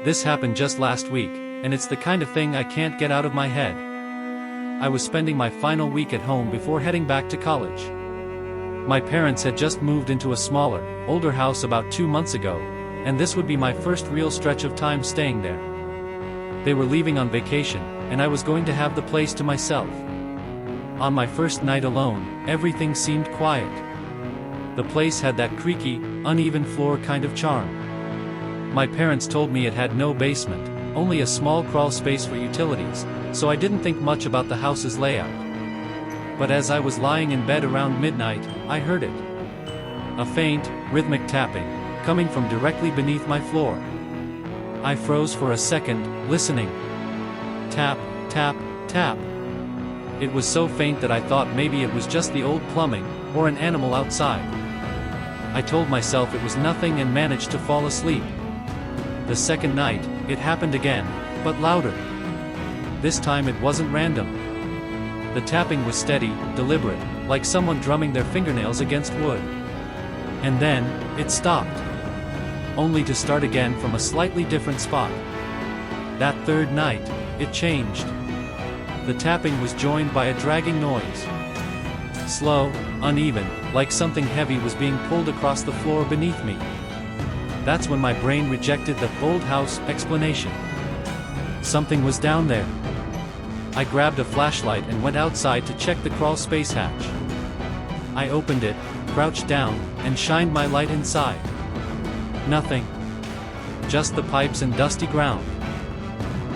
This happened just last week, and it's the kind of thing I can't get out of my head. I was spending my final week at home before heading back to college. My parents had just moved into a smaller, older house about 2 months ago, and this would be my first real stretch of time staying there. They were leaving on vacation, and I was going to have the place to myself. On my first night alone, everything seemed quiet. The place had that creaky, uneven floor kind of charm. My parents told me it had no basement, only a small crawl space for utilities, so I didn't think much about the house's layout. But as I was lying in bed around midnight, I heard it. A faint, rhythmic tapping, coming from directly beneath my floor. I froze for a second, listening. Tap, tap, tap. It was so faint that I thought maybe it was just the old plumbing, or an animal outside. I told myself it was nothing and managed to fall asleep. The second night, it happened again, but louder. This time it wasn't random. The tapping was steady, deliberate, like someone drumming their fingernails against wood. And then, it stopped. Only to start again from a slightly different spot. That third night, it changed. The tapping was joined by a dragging noise. Slow, uneven, like something heavy was being pulled across the floor beneath me. That's when my brain rejected the old house explanation. Something was down there. I grabbed a flashlight and went outside to check the crawl space hatch. I opened it, crouched down, and shined my light inside. Nothing. Just the pipes and dusty ground.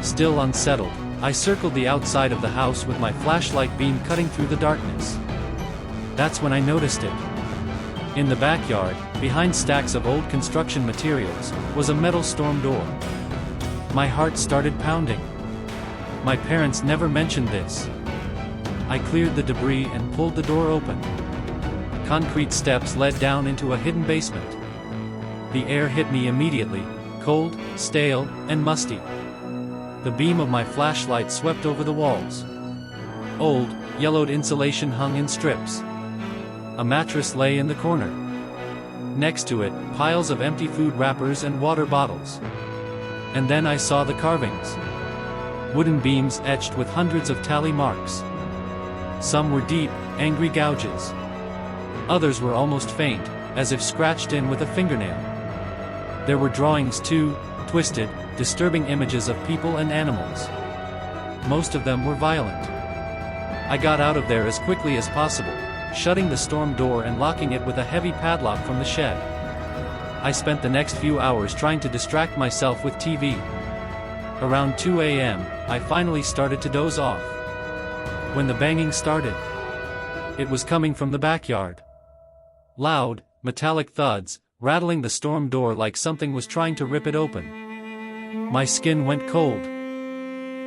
Still unsettled, I circled the outside of the house with my flashlight beam cutting through the darkness. That's when I noticed it. In the backyard, behind stacks of old construction materials, was a metal storm door. My heart started pounding. My parents never mentioned this. I cleared the debris and pulled the door open. Concrete steps led down into a hidden basement. The air hit me immediately, cold, stale, and musty. The beam of my flashlight swept over the walls. Old, yellowed insulation hung in strips. A mattress lay in the corner. Next to it, piles of empty food wrappers and water bottles. And then I saw the carvings. Wooden beams etched with hundreds of tally marks. Some were deep, angry gouges. Others were almost faint, as if scratched in with a fingernail. There were drawings too, twisted, disturbing images of people and animals. Most of them were violent. I got out of there as quickly as possible, shutting the storm door and locking it with a heavy padlock from the shed. I spent the next few hours trying to distract myself with TV. Around 2 a.m., I finally started to doze off. When the banging started, it was coming from the backyard. Loud, metallic thuds, rattling the storm door like something was trying to rip it open. My skin went cold.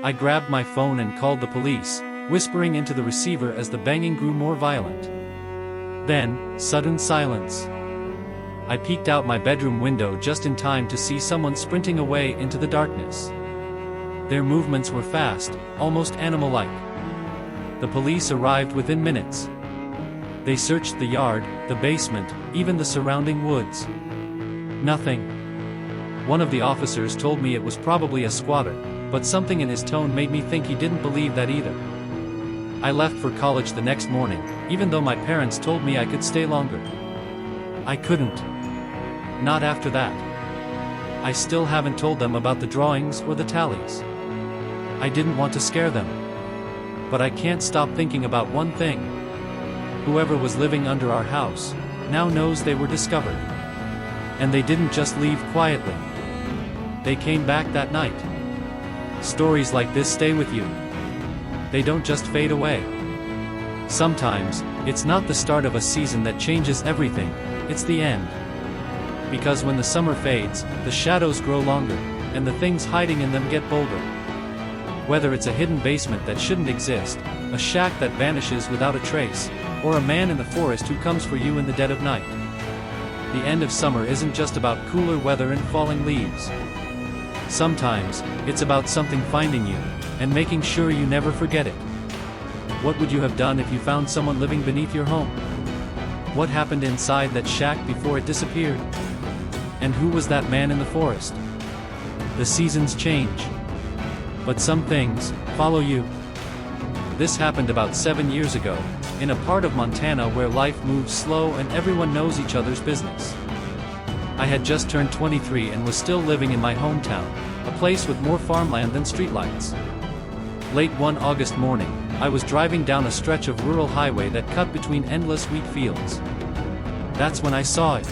I grabbed my phone and called the police, whispering into the receiver as the banging grew more violent. Then, sudden silence. I peeked out my bedroom window just in time to see someone sprinting away into the darkness. Their movements were fast, almost animal-like. The police arrived within minutes. They searched the yard, the basement, even the surrounding woods. Nothing. One of the officers told me it was probably a squatter, but something in his tone made me think he didn't believe that either. I left for college the next morning, even though my parents told me I could stay longer. I couldn't. Not after that. I still haven't told them about the drawings or the tallies. I didn't want to scare them. But I can't stop thinking about one thing. Whoever was living under our house now knows they were discovered. And they didn't just leave quietly. They came back that night. Stories like this stay with you. They don't just fade away. Sometimes, it's not the start of a season that changes everything, it's the end. Because when the summer fades, the shadows grow longer, and the things hiding in them get bolder. Whether it's a hidden basement that shouldn't exist, a shack that vanishes without a trace, or a man in the forest who comes for you in the dead of night. The end of summer isn't just about cooler weather and falling leaves. Sometimes, it's about something finding you, and making sure you never forget it. What would you have done if you found someone living beneath your home? What happened inside that shack before it disappeared? And who was that man in the forest? The seasons change. But some things follow you. This happened about 7 years ago, in a part of Montana where life moves slow and everyone knows each other's business. I had just turned 23 and was still living in my hometown, a place with more farmland than streetlights. Late one August morning, I was driving down a stretch of rural highway that cut between endless wheat fields. That's when I saw it.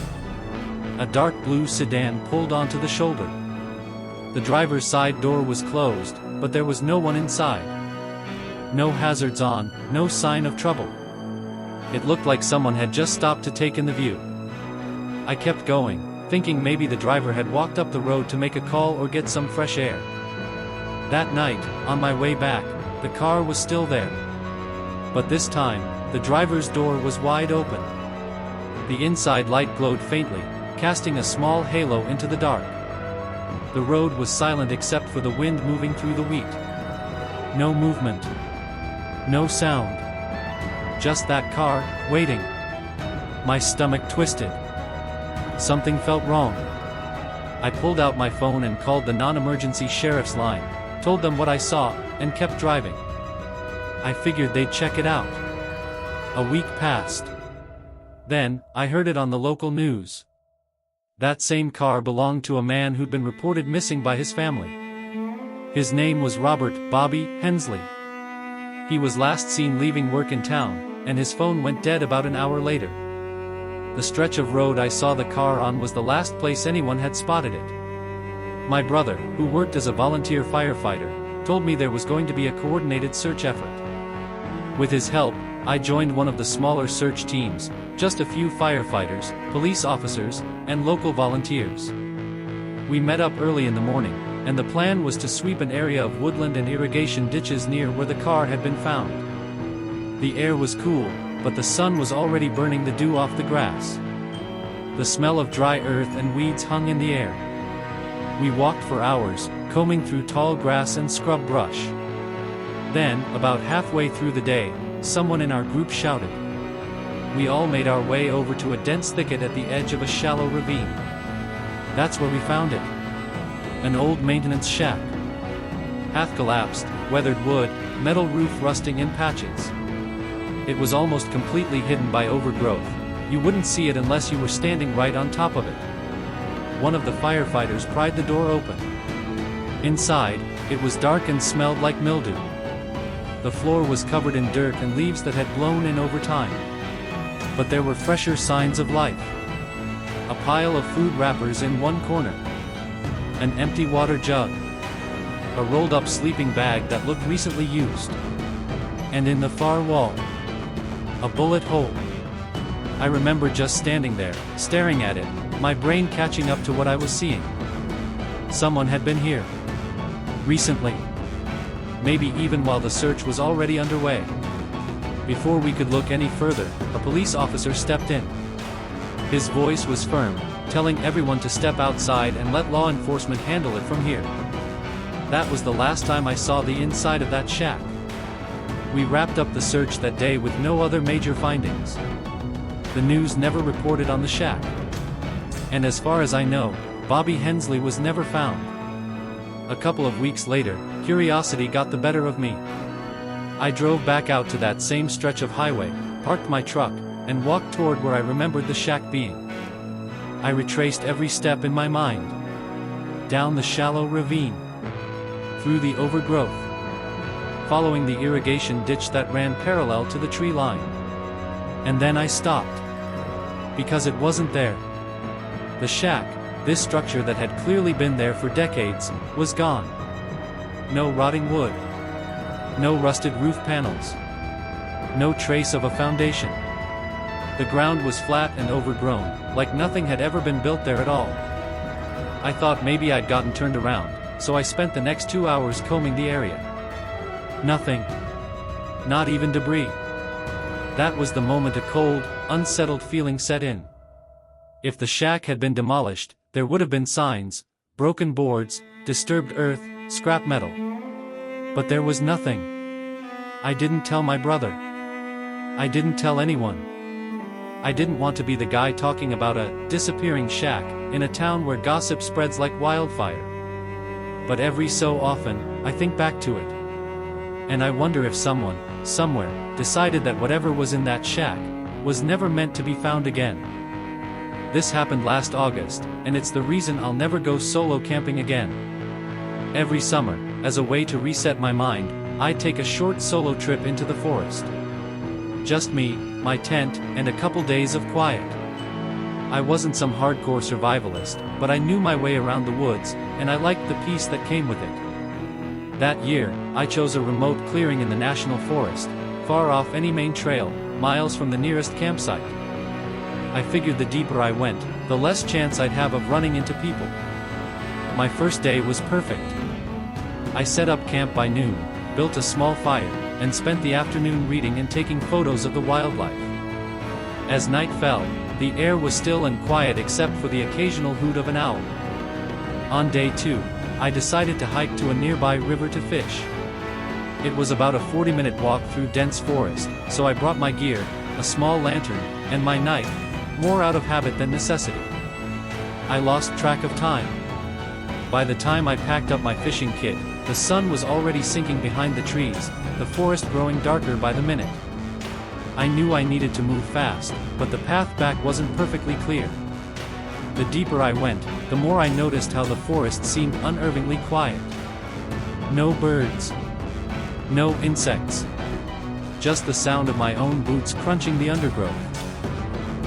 A dark blue sedan pulled onto the shoulder. The driver's side door was closed, but there was no one inside. No hazards on, no sign of trouble. It looked like someone had just stopped to take in the view. I kept going, thinking maybe the driver had walked up the road to make a call or get some fresh air. That night, on my way back, the car was still there. But this time, the driver's door was wide open. The inside light glowed faintly, casting a small halo into the dark. The road was silent except for the wind moving through the wheat. No movement. No sound. Just that car, waiting. My stomach twisted. Something felt wrong. I pulled out my phone and called the non-emergency sheriff's line, told them what I saw, and kept driving. I figured they'd check it out. A week passed. Then, I heard it on the local news. That same car belonged to a man who'd been reported missing by his family. His name was Robert "Bobby" Hensley. He was last seen leaving work in town, and his phone went dead about an hour later. The stretch of road I saw the car on was the last place anyone had spotted it. My brother, who worked as a volunteer firefighter, told me there was going to be a coordinated search effort. With his help, I joined one of the smaller search teams, just a few firefighters, police officers, and local volunteers. We met up early in the morning, and the plan was to sweep an area of woodland and irrigation ditches near where the car had been found. The air was cool, but the sun was already burning the dew off the grass. The smell of dry earth and weeds hung in the air. We walked for hours, combing through tall grass and scrub brush. Then, about halfway through the day, someone in our group shouted. We all made our way over to a dense thicket at the edge of a shallow ravine. That's where we found it. An old maintenance shack. Half collapsed, weathered wood, metal roof rusting in patches. It was almost completely hidden by overgrowth. You wouldn't see it unless you were standing right on top of it. One of the firefighters pried the door open. Inside, it was dark and smelled like mildew. The floor was covered in dirt and leaves that had blown in over time. But there were fresher signs of life. A pile of food wrappers in one corner. An empty water jug. A rolled-up sleeping bag that looked recently used. And in the far wall, a bullet hole. I remember just standing there, staring at it, my brain catching up to what I was seeing. Someone had been here. Recently. Maybe even while the search was already underway. Before we could look any further, a police officer stepped in. His voice was firm, telling everyone to step outside and let law enforcement handle it from here. That was the last time I saw the inside of that shack. We wrapped up the search that day with no other major findings. The news never reported on the shack. And as far as I know, Bobby Hensley was never found. A couple of weeks later, curiosity got the better of me. I drove back out to that same stretch of highway, parked my truck, and walked toward where I remembered the shack being. I retraced every step in my mind. Down the shallow ravine. Through the overgrowth. Following the irrigation ditch that ran parallel to the tree line. And then I stopped. Because it wasn't there. The shack, this structure that had clearly been there for decades, was gone. No rotting wood. No rusted roof panels. No trace of a foundation. The ground was flat and overgrown, like nothing had ever been built there at all. I thought maybe I'd gotten turned around, so I spent the next 2 hours combing the area. Nothing. Not even debris. That was the moment a cold, unsettled feeling set in. If the shack had been demolished, there would have been signs, broken boards, disturbed earth, scrap metal. But there was nothing. I didn't tell my brother. I didn't tell anyone. I didn't want to be the guy talking about a disappearing shack in a town where gossip spreads like wildfire. but every so often, I think back to it. And I wonder if someone, somewhere, decided that whatever was in that shack was never meant to be found again. This happened last August, and it's the reason I'll never go solo camping again. Every summer, as a way to reset my mind, I'd take a short solo trip into the forest. Just me, my tent, and a couple days of quiet. I wasn't some hardcore survivalist, but I knew my way around the woods, and I liked the peace that came with it. That year, I chose a remote clearing in the national forest, far off any main trail, miles from the nearest campsite. I figured the deeper I went, the less chance I'd have of running into people. My first day was perfect. I set up camp by noon, built a small fire, and spent the afternoon reading and taking photos of the wildlife. As night fell, the air was still and quiet except for the occasional hoot of an owl. On day 2, I decided to hike to a nearby river to fish. It was about a 40-minute walk through dense forest, so I brought my gear, a small lantern, and my knife, more out of habit than necessity. I lost track of time. By the time I packed up my fishing kit, the sun was already sinking behind the trees, the forest growing darker by the minute. I knew I needed to move fast, but the path back wasn't perfectly clear. The deeper I went, the more I noticed how the forest seemed unnervingly quiet. No birds. No insects. Just the sound of my own boots crunching the undergrowth.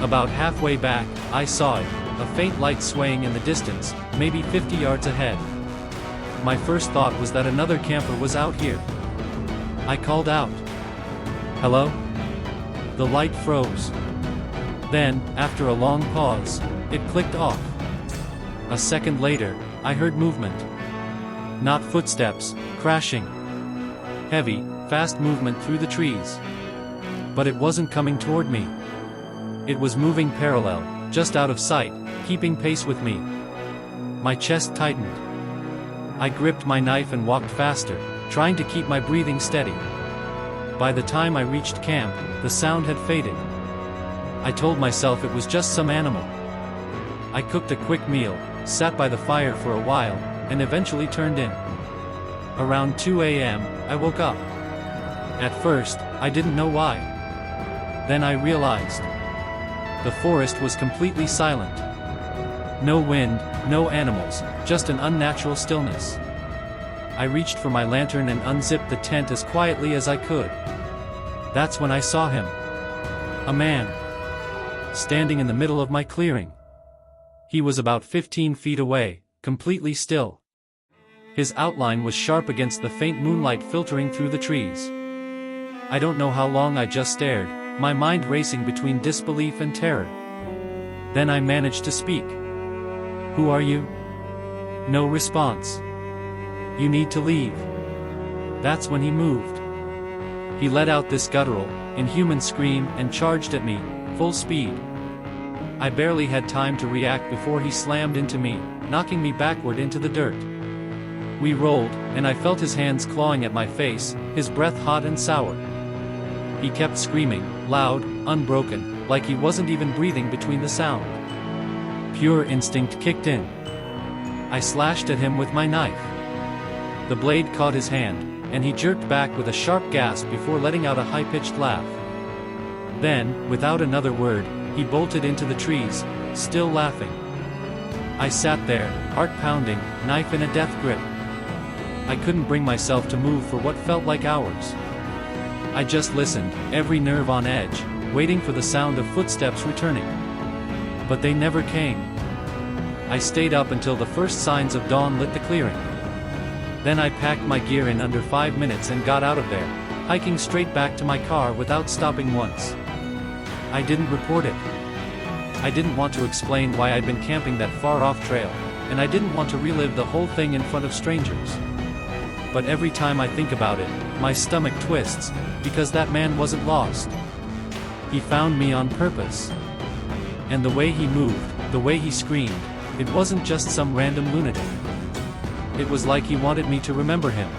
About halfway back, I saw it, a faint light swaying in the distance, maybe 50 yards ahead. My first thought was that another camper was out here. I called out. "Hello?" The light froze. Then, after a long pause, it clicked off. A second later, I heard movement. Not footsteps, crashing. Heavy, fast movement through the trees. But it wasn't coming toward me. It was moving parallel, just out of sight, keeping pace with me. My chest tightened. I gripped my knife and walked faster, trying to keep my breathing steady. By the time I reached camp, the sound had faded. I told myself it was just some animal. I cooked a quick meal, sat by the fire for a while, and eventually turned in. Around 2 a.m., I woke up. At first, I didn't know why. Then I realized. The forest was completely silent. No wind, no animals, just an unnatural stillness. I reached for my lantern and unzipped the tent as quietly as I could. That's when I saw him. A man. Standing in the middle of my clearing. He was about 15 feet away, completely still. His outline was sharp against the faint moonlight filtering through the trees. I don't know how long I just stared, my mind racing between disbelief and terror. Then I managed to speak. "Who are you?" No response. "You need to leave." That's when he moved. He let out this guttural, inhuman scream and charged at me, full speed. I barely had time to react before he slammed into me, knocking me backward into the dirt. We rolled, and I felt his hands clawing at my face, his breath hot and sour. He kept screaming, loud, unbroken, like he wasn't even breathing between the sound. Pure instinct kicked in. I slashed at him with my knife. The blade caught his hand, and he jerked back with a sharp gasp before letting out a high-pitched laugh. Then, without another word, he bolted into the trees, still laughing. I sat there, heart pounding, knife in a death grip. I couldn't bring myself to move for what felt like hours. I just listened, every nerve on edge, waiting for the sound of footsteps returning. But they never came. I stayed up until the first signs of dawn lit the clearing. Then I packed my gear in under 5 minutes and got out of there, hiking straight back to my car without stopping once. I didn't report it. I didn't want to explain why I'd been camping that far off trail, and I didn't want to relive the whole thing in front of strangers. But every time I think about it, my stomach twists, because that man wasn't lost. He found me on purpose. And the way he moved, the way he screamed, it wasn't just some random lunatic. It was like he wanted me to remember him.